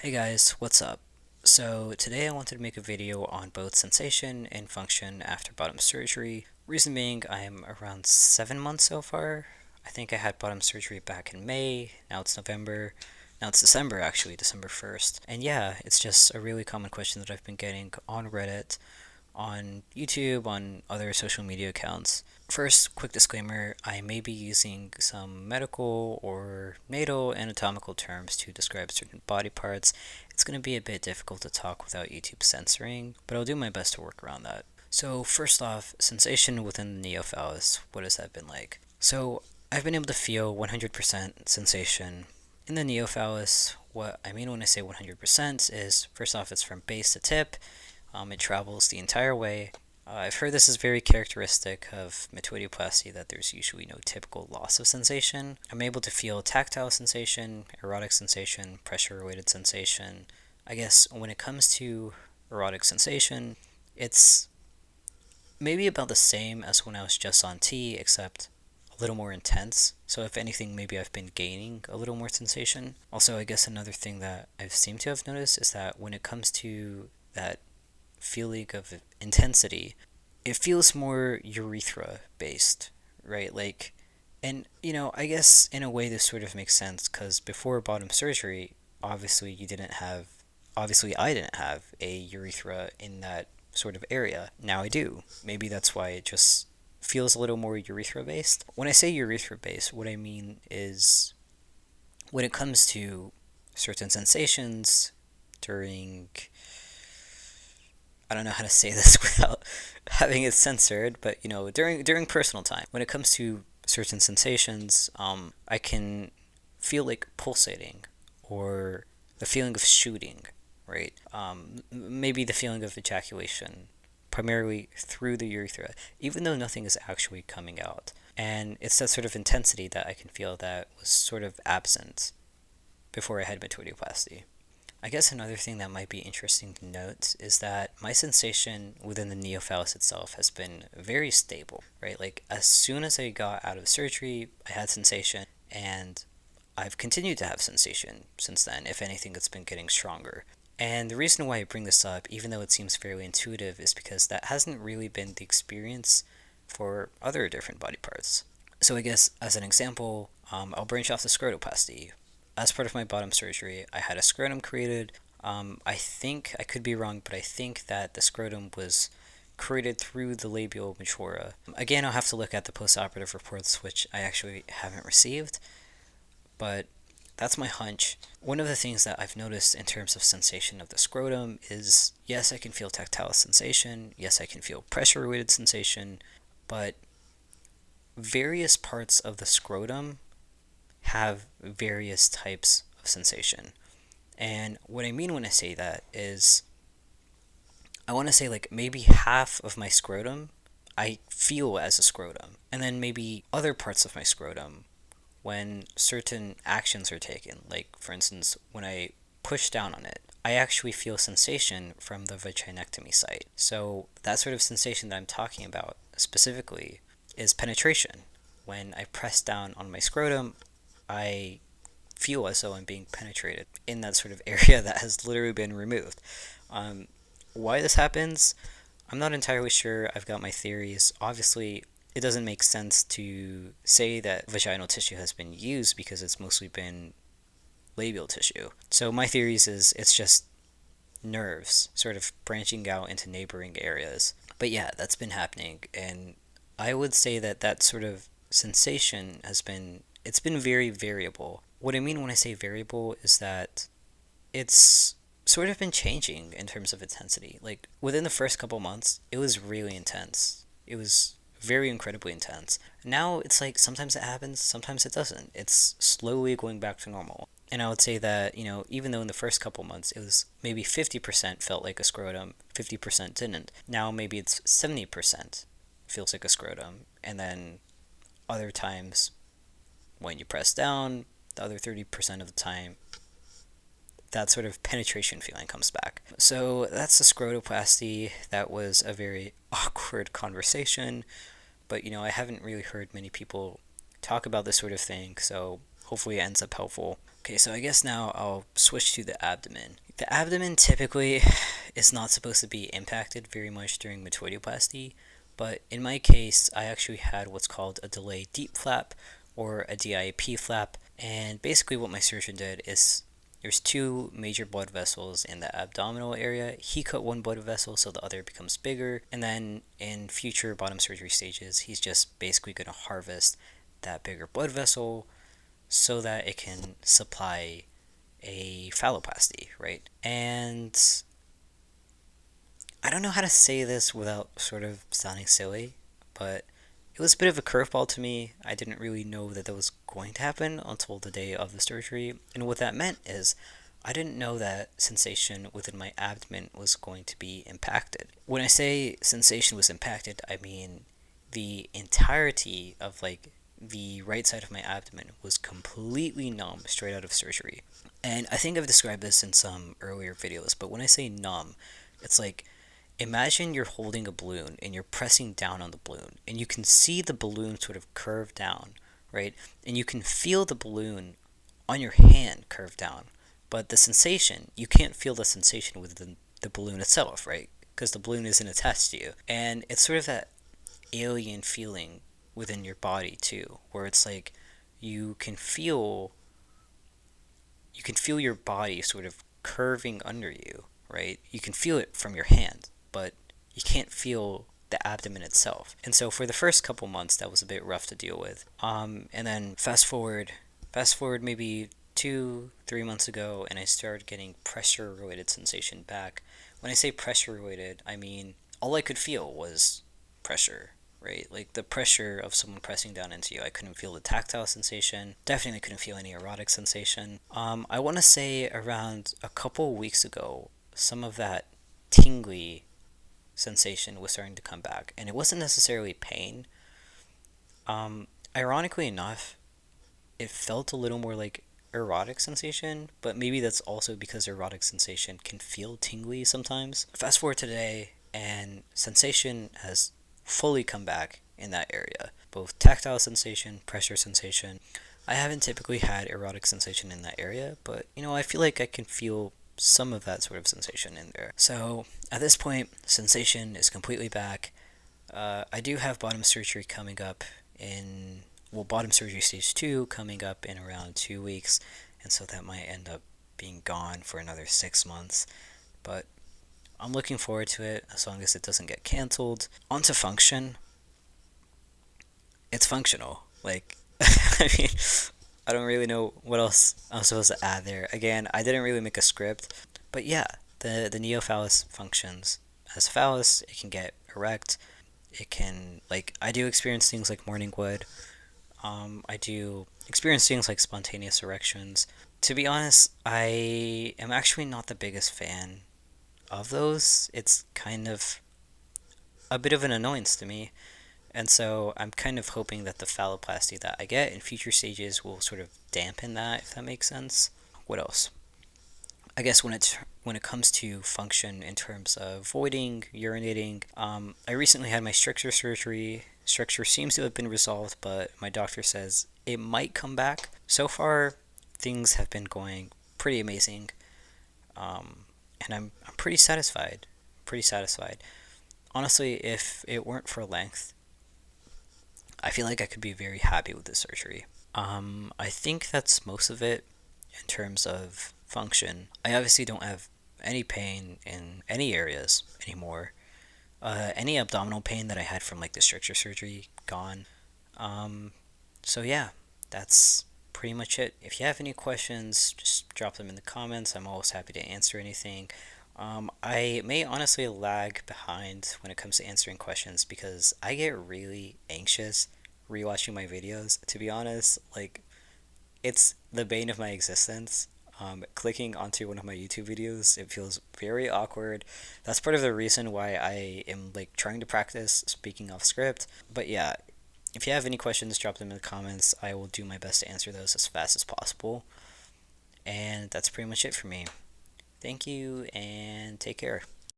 Hey guys, what's up? So today I wanted to make a video on both sensation and function after bottom surgery. Reason being, I am around 7 months so far. I think I had bottom surgery back in May, now it's November, now it's December actually, December 1st. And yeah, it's just a really common question that I've been getting on Reddit, on YouTube, on other social media accounts. First, quick disclaimer, I may be using some medical or natal anatomical terms to describe certain body parts. It's going to be a bit difficult to talk without YouTube censoring, but I'll do my best to work around that. So first off, sensation within the neophallus, what has that been like? So I've been able to feel 100% sensation in the neophallus. What I mean when I say 100% is, first off, it's from base to tip. It travels the entire way. I've heard this is very characteristic of metoidioplasty, that there's usually no typical loss of sensation. I'm able to feel tactile sensation, erotic sensation, pressure-related sensation. I guess when it comes to erotic sensation, it's maybe about the same as when I was just on T, except a little more intense. So if anything, maybe I've been gaining a little more sensation. Also, I guess another thing that I've seemed to have noticed is that when it comes to that feeling of intensity, it feels more urethra based, right? Like, and I guess in a way this sort of makes sense because before bottom surgery, obviously you didn't have, obviously I didn't have a urethra in that sort of area. Now I do. Maybe that's why it just feels a little more urethra based. When I say urethra based, what I mean is when it comes to certain sensations during, I don't know how to say this without having it censored, but during personal time, when it comes to certain sensations, I can feel like pulsating, or the feeling of shooting, right? Maybe the feeling of ejaculation, primarily through the urethra, even though nothing is actually coming out. And it's that sort of intensity that I can feel that was sort of absent before I had metoidioplasty. I guess another thing that might be interesting to note is that my sensation within the neophallus itself has been very stable, right? Like, as soon as I got out of surgery, I had sensation, and I've continued to have sensation since then. If anything, it's been getting stronger. And the reason why I bring this up, even though it seems fairly intuitive, is because that hasn't really been the experience for other different body parts. So I guess, as an example, I'll branch off the scrotoplasty. As part of my bottom surgery, I had a scrotum created. I think, I could be wrong, but I think that the scrotum was created through the labial majora. Again, I'll have to look at the postoperative reports, which I actually haven't received, but that's my hunch. One of the things that I've noticed in terms of sensation of the scrotum is, yes, I can feel tactile sensation, yes, I can feel pressure-related sensation, but various parts of the scrotum have various types of sensation. And what I mean when I say that is, I want to say like maybe half of my scrotum I feel as a scrotum, and then maybe other parts of my scrotum when certain actions are taken, like for instance when I push down on it, I actually feel sensation from the vaginectomy site. So that sort of sensation that I'm talking about specifically is penetration. When I press down on my scrotum, I feel as though I'm being penetrated in that sort of area that has literally been removed. Why this happens, I'm not entirely sure. I've got my theories. Obviously, it doesn't make sense to say that vaginal tissue has been used because it's mostly been labial tissue. So my theories is it's just nerves sort of branching out into neighboring areas. But yeah, that's been happening, and I would say that that sort of sensation it's been very variable. What I mean when I say variable is that it's sort of been changing in terms of intensity. Like, within the first couple months, it was really intense. It was very incredibly intense. Now it's like sometimes it happens, sometimes it doesn't. It's slowly going back to normal. And I would say that, even though in the first couple months it was maybe 50% felt like a scrotum, 50% didn't. Now maybe it's 70% feels like a scrotum. And then other times when you press down, the other 30% of the time, that sort of penetration feeling comes back. So that's the scrotoplasty. That was a very awkward conversation, but I haven't really heard many people talk about this sort of thing, so hopefully it ends up helpful. Okay, so I guess now I'll switch to the abdomen. The abdomen typically is not supposed to be impacted very much during metoidioplasty, but in my case, I actually had what's called a delayed deep flap or a DIAP flap, and basically what my surgeon did is there's two major blood vessels in the abdominal area. He cut one blood vessel so the other becomes bigger, and then in future bottom surgery stages, he's just basically going to harvest that bigger blood vessel so that it can supply a phalloplasty, right? And I don't know how to say this without sort of sounding silly, but it was a bit of a curveball to me. I didn't really know that that was going to happen until the day of the surgery. And what that meant is I didn't know that sensation within my abdomen was going to be impacted. When I say sensation was impacted, I mean the entirety of like the right side of my abdomen was completely numb straight out of surgery. And I think I've described this in some earlier videos, but when I say numb, it's like imagine you're holding a balloon and you're pressing down on the balloon and you can see the balloon sort of curve down, right? And you can feel the balloon on your hand curve down. But the sensation, you can't feel the sensation within the balloon itself, right? Because the balloon isn't attached to you. And it's sort of that alien feeling within your body too, where it's like you can feel your body sort of curving under you, right? You can feel it from your hand, but you can't feel the abdomen itself. And so for the first couple months, that was a bit rough to deal with. And then fast forward maybe 2-3 months ago, and I started getting pressure-related sensation back. When I say pressure-related, I mean all I could feel was pressure, right? Like the pressure of someone pressing down into you. I couldn't feel the tactile sensation. Definitely couldn't feel any erotic sensation. I want to say around a couple weeks ago, some of that tingly sensation was starting to come back, and it wasn't necessarily pain. Ironically enough, it felt a little more like erotic sensation, but maybe that's also because erotic sensation can feel tingly sometimes. Fast forward to today, and sensation has fully come back in that area. Both tactile sensation, pressure sensation. I haven't typically had erotic sensation in that area, but I feel like I can feel some of that sort of sensation in there. So at this point, sensation is completely back. I do have bottom surgery coming up bottom surgery stage 2 coming up in around 2 weeks, and so that might end up being gone for another 6 months. But I'm looking forward to it as long as it doesn't get canceled. On to function. It's functional. Like, I mean, I don't really know what else I'm supposed to add there. Again, I didn't really make a script, but yeah, the neophallus functions as a phallus. It can get erect. It can, like, I do experience things like morning wood. I do experience things like spontaneous erections. To be honest, I am actually not the biggest fan of those. It's kind of a bit of an annoyance to me. And so I'm kind of hoping that the phalloplasty that I get in future stages will sort of dampen that, if that makes sense. What else? I guess when it comes to function in terms of voiding, urinating, I recently had my stricture surgery. Stricture seems to have been resolved, but my doctor says it might come back. So far, things have been going pretty amazing, and I'm pretty satisfied. Pretty satisfied. Honestly, if it weren't for length, I feel like I could be very happy with this surgery. I think that's most of it in terms of function. I obviously don't have any pain in any areas anymore. Any abdominal pain that I had from like the stricture surgery, gone. So yeah, that's pretty much it. If you have any questions, just drop them in the comments. I'm always happy to answer anything. I may honestly lag behind when it comes to answering questions because I get really anxious rewatching my videos. To be honest, like, it's the bane of my existence. Clicking onto one of my YouTube videos, it feels very awkward. That's part of the reason why I am like trying to practice speaking off script. But yeah, if you have any questions, drop them in the comments. I will do my best to answer those as fast as possible. And that's pretty much it for me. Thank you and take care.